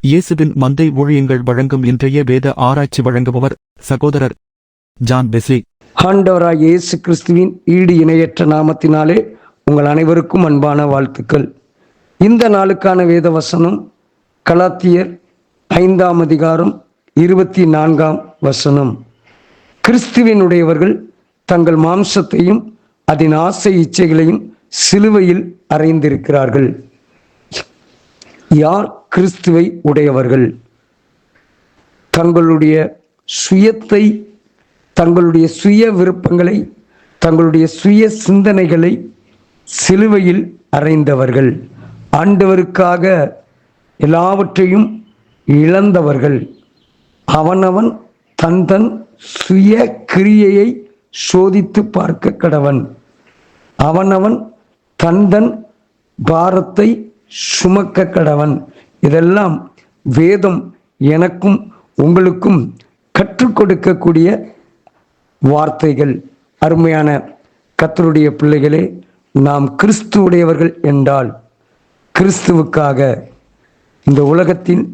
இயேசுவின் மந்தை ஊழியங்கள் வழங்கும் இன்றைய வேத ஆராய்ச்சி வழங்குபவர் சகோதரர் ஜான் பெஸ்லி. ஆண்டவராய் இயேசு கிறிஸ்துவின் ஈடு இணையற்ற நாமத்தினாலே உங்கள் அனைவருக்கும் அன்பான வாழ்த்துக்கள். இந்த நாளுக்கான வேத வசனம் கலாத்தியர் 5ஆம் அதிகாரம் 24ஆம் வசனம். கிறிஸ்துவினுடையவர்கள் தங்கள் மாம்சத்தையும் அதன் ஆசை இச்சைகளையும் சிலுவையில் அறைந்திருக்கிறார்கள். யார் கிறிஸ்துவை உடையவர்கள்? தங்களுடைய சுயத்தை, தங்களுடைய சுய விருப்பங்களை, தங்களுடைய சுய சிந்தனைகளை சிலுவையில் அறைந்தவர்கள். ஆண்டவருக்காக எல்லாவற்றையும் இழந்தவர்கள். அவனவன் தன் சுய கிரியையை சோதித்து பார்க்க கடவன். அவனவன் தன் பாரத்தை சுமக்க கடவன். இதெல்லாம் வேதம் எனக்கும் உங்களுக்கும் கற்றுக் கொடுக்கக்கூடிய வார்த்தைகள். அருமையான கர்த்தருடைய பிள்ளைகளே, நாம் கிறிஸ்துவுடையவர்கள் என்றால் கிறிஸ்துவுக்காக இந்த உலகத்தின்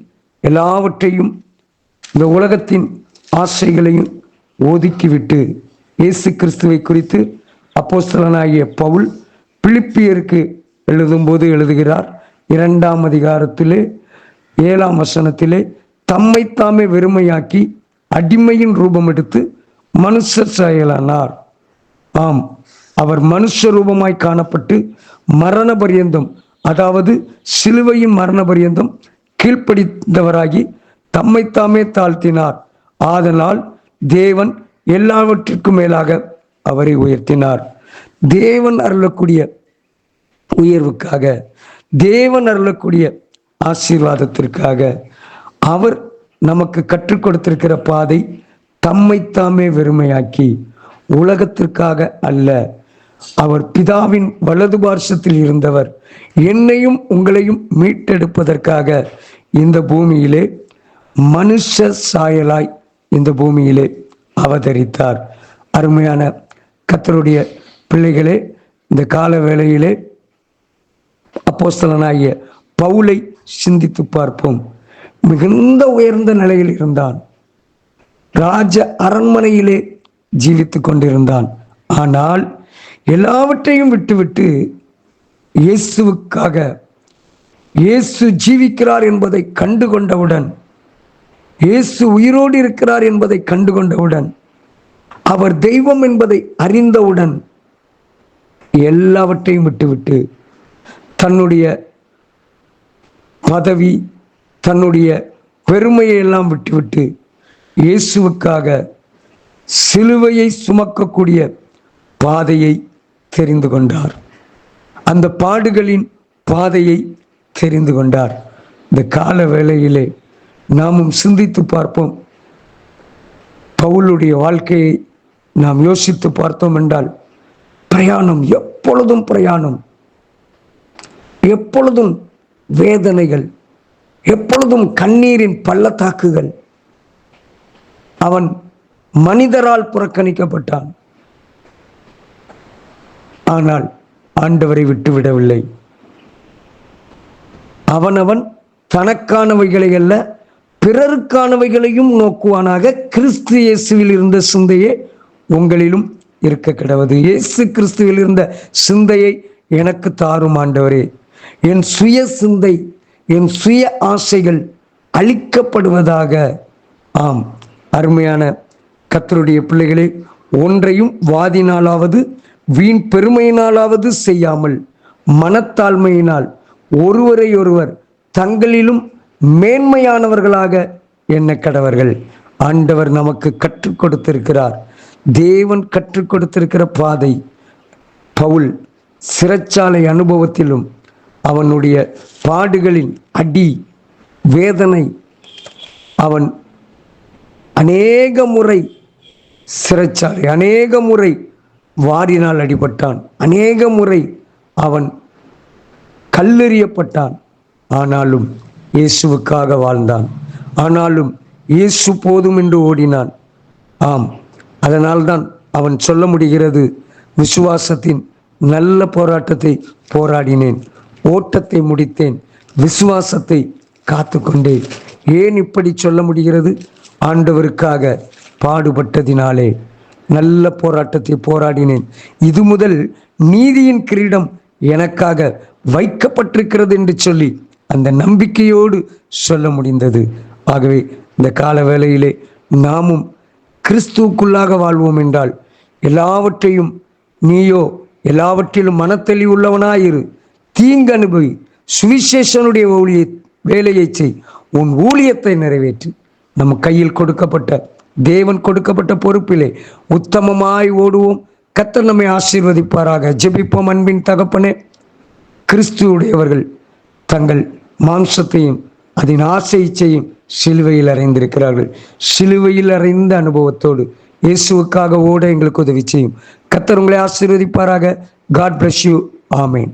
எல்லாவற்றையும், இந்த உலகத்தின் ஆசைகளையும் ஒதுக்கிவிட்டு இயேசு கிறிஸ்துவை குறித்து அப்போஸ்தலனாகிய பவுல் பிலிப்பியருக்கு எழுதும்போது எழுதுகிறார். 2ஆம் அதிகாரத்திலே 7ஆம் வசனத்திலே, தம்மைத்தாமே வெறுமையாக்கி அடிமையின் ரூபம் எடுத்து மனுஷர் சாயலானார். ஆம், அவர் மனுஷ ரூபமாய் காணப்பட்டு மரண பரியந்தம், அதாவது சிலுவையின் மரண பரியந்தம் கீழ்ப்படிந்தவராகி தம்மைத்தாமே தாழ்த்தினார். ஆதலால் தேவன் எல்லாவற்றிற்கும் மேலாக அவரை உயர்த்தினார். தேவன் அருளக்கூடிய உயர்வுக்காக, தேவன் அருளக்கூடிய ஆசீர்வாதத்திற்காக அவர் நமக்கு கற்றுக் கொடுத்திருக்கிற பாதை தம்மைத்தாமே வெறுமையாக்கி, உலகத்திற்காக அல்ல. அவர் பிதாவின் வலது பார்சத்தில் இருந்தவர். என்னையும் உங்களையும் மீட்டெடுப்பதற்காக இந்த பூமியிலே மனுஷ சாயலாய் இந்த பூமியிலே அவதரித்தார். அருமையான கர்த்தருடைய பிள்ளைகளே, இந்த கால வேளையிலே அப்போஸ்தலனாகிய பவுலை சிந்தித்து பார்ப்போம். மிகுந்த உயர்ந்த நிலையில் இருந்தான். ராஜ அரண்மனையிலே ஜீவித்து கொண்டிருந்தான். ஆனால் எல்லாவற்றையும் விட்டுவிட்டு இயேசுவுக்காக, இயேசு ஜீவிக்கிறார் என்பதை கண்டுகொண்டவுடன், இயேசு உயிரோடு இருக்கிறார் என்பதை கண்டுகொண்டவுடன், அவர் தெய்வம் என்பதை அறிந்தவுடன் எல்லாவற்றையும் விட்டுவிட்டு தன்னுடைய பதவி, தன்னுடைய பெருமையை எல்லாம் விட்டுவிட்டு இயேசுவுக்காக சிலுவையை சுமக்கக்கூடிய பாதையை தெரிந்து கொண்டார். அந்த பாடுகளின் பாதையை தெரிந்து கொண்டார். இந்த கால வேளையிலே நாமும் சிந்தித்து பார்ப்போம். பவுலுடைய வாழ்க்கையை நாம் யோசித்து பார்த்தோம் என்றால், பிரயாணம், எப்பொழுதும் பிரயாணம், எப்பொழுதும் வேதனைகள், எப்பொழுதும் கண்ணீரின் பள்ளத்தாக்குகள். அவன் மனிதரால் புறக்கணிக்கப்பட்டான். ஆனால் ஆண்டவரை விட்டுவிடவில்லை. அவனவன் தனக்கானவைகளை அல்ல பிறருக்கானவைகளையும் நோக்குவானாக. கிறிஸ்து இயேசுவில் இருந்த சிந்தையே உங்களிலும் இருக்க கிடவது. இயேசு கிறிஸ்துவில் இருந்த சிந்தையை எனக்கு தாரும் ஆண்டவரே. என் சுய சிந்தை, என் சுய ஆசைகள் அழிக்கப்படுவதாக. ஆம், அருமையான கர்த்தருடைய பிள்ளைகளே, ஒன்றையும் வாதினாலாவது வீண் பெருமையினாலாவது செய்யாமல் மனத்தாழ்மையினால் ஒருவரை ஒருவர் தங்களிலும் மேன்மையானவர்களாக எண்ண கடவர்கள். ஆண்டவர் நமக்கு கற்றுக் கொடுத்திருக்கிறார். தேவன் கற்றுக் கொடுத்திருக்கிற பாதை. பவுல் சிறைச்சாலை அனுபவத்திலும் அவனுடைய பாடுகளின் அடி வேதனை, அவன் அநேக முறை சிறைச்சாலை, அநேக முறை வாரினால் அடிபட்டான், அநேக முறை அவன் கல்லெறியப்பட்டான். ஆனாலும் இயேசுவுக்காக வாழ்ந்தான். ஆனாலும் இயேசு போதும் என்று ஓடினான். ஆம், அதனால்தான் அவன் சொல்ல முடிகிறது, விசுவாசத்தின் நல்ல போராட்டத்தை போராடினேன், ஓட்டத்தை முடித்தேன், விசுவாசத்தை காத்துக்கொண்டேன். ஏன் இப்படி சொல்ல முடிகிறது? ஆண்டவருக்காக பாடுபட்டதினாலே நல்ல போராட்டத்தை போராடினேன், இது முதல் நீதியின் கிரீடம் எனக்காக வைக்கப்பட்டிருக்கிறது என்று சொல்லி அந்த நம்பிக்கையோடு சொல்ல முடிந்தது. ஆகவே இந்த கால வேளையிலே நாமும் கிறிஸ்துவுக்குள்ளாக வாழ்வோம் என்றால் எல்லாவற்றையும் நீயோ எல்லாவற்றிலும் மனத்தெளிவு உள்ளவனாயிரு, தீங்கு அனுபவி, சுவிசேஷனுடைய வேலையை செய், உன் ஊழியத்தை நிறைவேற்று. நம் கையில் கொடுக்கப்பட்ட தேவன் கொடுக்கப்பட்ட பொறுப்பிலே உத்தமமாய் ஓடுவோம். கர்த்தர் நம்மை ஆசீர்வதிப்பாராக. ஜெபிப்போம். அன்பின் தகப்பனே, கிறிஸ்துவுடையவர்கள் தங்கள் மாம்சத்தையும் அதன் ஆசையையும் சிலுவையில் அறைந்திருக்கிறார்கள். சிலுவையில் அறைந்த அனுபவத்தோடு இயேசுவுக்காக ஓட எங்களுக்கு உதவி செய்யும். கர்த்தர் உங்களை ஆசீர்வதிப்பாராக. God bless you. ஆமேன்.